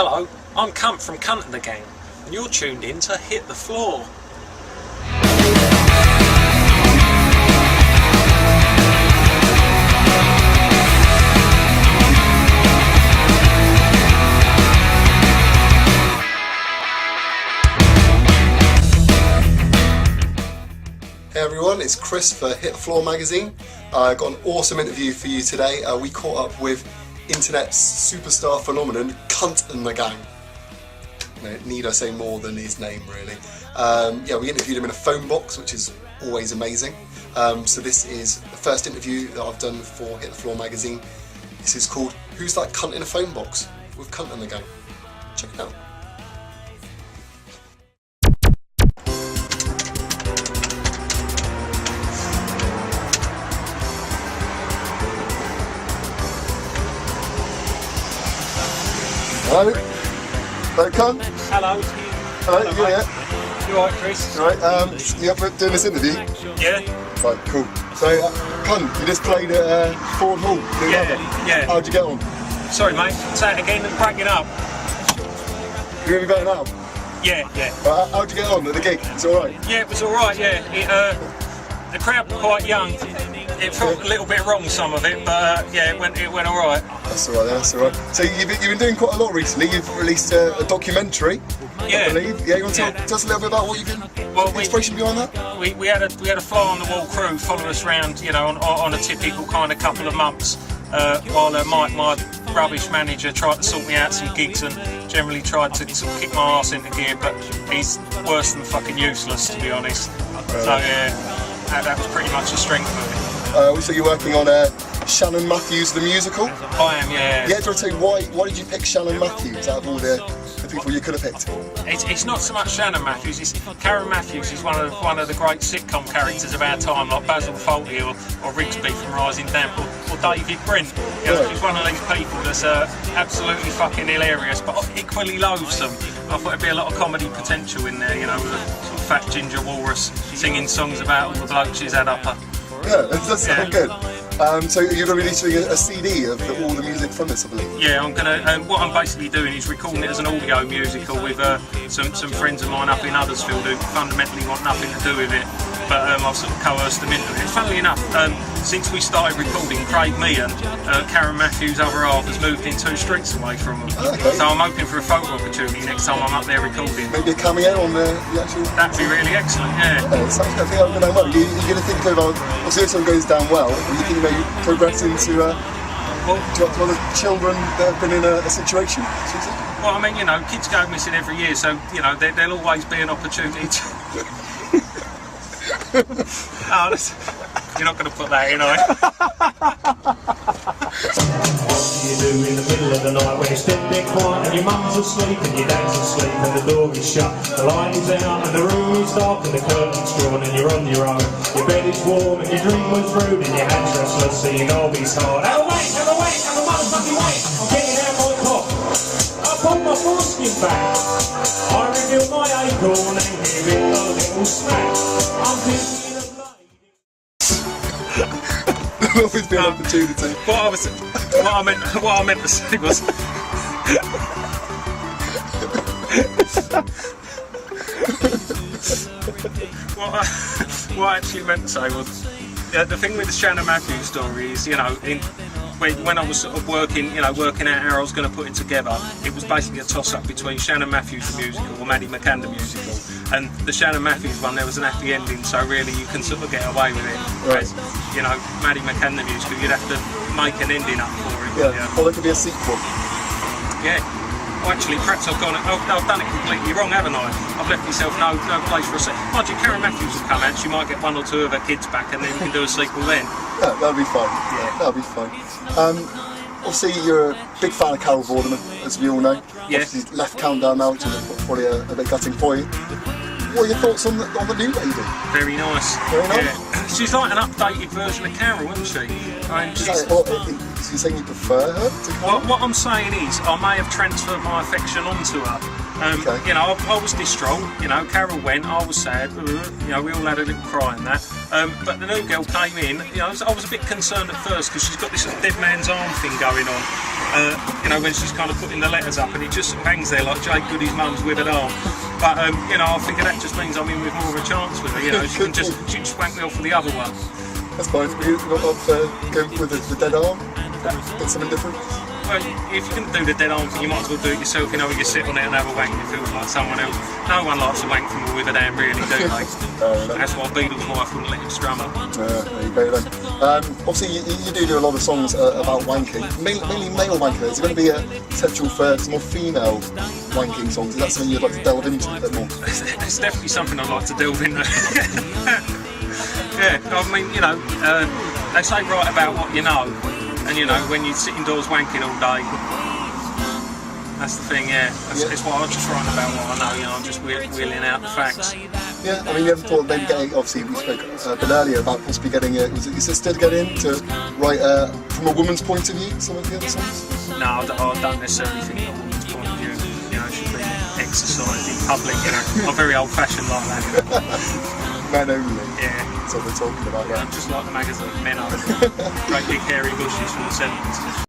Hello, I'm Kunt from Kunt and the Gang, and you're tuned in to Hit the Floor. Hey everyone, it's Chris for Hit the Floor magazine. I got an awesome interview for you today. We caught up with internet's superstar phenomenon, Kunt and the Gang. No, need I say more than his name, really? We interviewed him in a phone box, which is always amazing. So this is the first interview that I've done for Hit the Floor magazine. This is called Who's That Cunt in a Phone Box? With Kunt and the Gang. Check it out. Hello. Hello, Kunt. Hello. Hello, you yeah? You alright, Chris? Right, you up for doing this interview? Yeah. Right, cool. So, Kunt, you just played at Ford Hall. Yeah. How'd you get on? Sorry, mate. Say it again and break it up. You're going to be better now? Yeah. Right, how'd you get on at the gig? It's alright? Yeah, it was alright, yeah. The crowd were quite young. It felt a little bit wrong, some of it, but it went alright. That's alright. So you've been doing quite a lot recently. You've released a documentary, I believe. Yeah, you want to tell us a little bit about what you've been, the inspiration behind that? We had a fly-on-the-wall crew follow us around, on a typical kind of couple of months, while Mike, my rubbish manager, tried to sort me out some gigs and generally tried to sort of kick my arse into gear, but he's worse than fucking useless, to be honest. So that was pretty much the strength of it. So you're working on Shannon Matthews the musical? I am, yeah. Yeah, do you want to tell me why did you pick Shannon Matthews out of all the people you could have picked? It's not so much Shannon Matthews, it's Karen Matthews is one of the great sitcom characters of our time, like Basil Fawlty or Rigsby from Rising Damp or David Brent. She's one of these people that's absolutely fucking hilarious, but equally loathsome. I thought there'd be a lot of comedy potential in there, with a sort of fat ginger walrus singing songs about all the blokes she's had up her. Yeah, that does sound good. So you're going to be releasing a CD of all the music from this, I believe? Yeah, I'm going to. What I'm basically doing is recording it as an audio musical with some friends of mine up in Huddersfield who fundamentally want nothing to do with it, but I've sort of coerced them into it. Funnily enough, since we started recording, Craig Meehan, Karen Matthews' other half, has moved in 2 streets away from them. Oh, okay. So I'm hoping for a photo opportunity next time I'm up there recording. Maybe a cameo on the actual... That'd be really excellent, yeah. I think I'm going to well. You're going to think about, obviously this one goes down well, but you think maybe progress into other children that have been in a situation? Well, I mean, kids go missing every year, so, there'll always be an opportunity to... You're not going to put that in, are you? What do you do in the middle of the night when it's dead quiet and your mum's asleep and your dad's asleep and the door is shut, the light is out and the room is dark and the curtain's drawn and you're on your own, your bed is warm and your dream was rude and your hand's restless so you know it's hard. Have a motherfucking wait, I'm getting out my cock. I pulled my foreskin back, I revealed my acorn and gave it a little smack. I'm thinking There'll always be an opportunity. What I meant to say was what I actually meant to say was the thing with the Shannon Matthews story is, when I was sort of working out how I was going to put it together, it was basically a toss-up between Shannon Matthews the musical or Maddie McCann the musical. And the Shannon Matthews one, there was an happy ending, so really you can sort of get away with it. Whereas, Maddie McCann the musical, you'd have to make an ending up for it. Yeah, or there could be a sequel. Yeah. Well, actually, perhaps I've done it completely wrong, haven't I? I've left myself no place for a sequel. Mind you, Karen Matthews will come out, she might get 1 or 2 of her kids back and then we can do a sequel then. Yeah, that'll be fine. Yeah, that'll be fine. Obviously, you're a big fan of Carol Vorderman, as we all know. Yeah. Obviously, left Countdown now, which is probably a bit gutting for you. What are your thoughts on the new lady? Very nice. Very nice? Yeah. She's like an updated version of Carol, isn't she? I mean, so you're saying you prefer her to Carol? What I'm saying is, I may have transferred my affection onto her. Okay. I was distraught. Carol went. I was sad. We all had a little cry in that. But the new girl came in. I was a bit concerned at first because she's got this dead man's arm thing going on. you know, when she's kind of putting the letters up, and it just hangs there like Jake Goody's mum's withered arm. But you know, I think that just means I'm in with more of a chance with her. You know, she can just wank me off for the other one. That's fine. You're not up for going with the dead arm? Get something different? Well, if you're going to do the dead arm thing, you might as well do it yourself. You know, you sit on it and have a wank. It feels like someone else. No one likes a wank from a withered hand, really, do they? That's why Beatles' wife wouldn't let him strum her. There you go then. Obviously, you do a lot of songs about wanking, mainly male wanking. Is there going to be a potential for some more female wanking songs? Is that something you'd like to delve into a bit more? It's definitely something I'd like to delve into. Yeah, I mean, you know, they say write about what you know, and you know, when you sit indoors wanking all day, that's the thing, yeah. It's why I'm just writing about what I know, you know, I'm just wheeling out the facts. Yeah, I mean, you ever thought of maybe getting, obviously we spoke a bit earlier about possibly getting your sister to get in to write from a woman's point of view some of the other songs? No, I don't necessarily think from a woman's point of view, you know, she's been exercised in public, you know, I'm very old fashioned like that. Men only. Yeah. That's what we're talking about, yeah. Just like the magazine, men are. Great big hairy bushes from the 70s.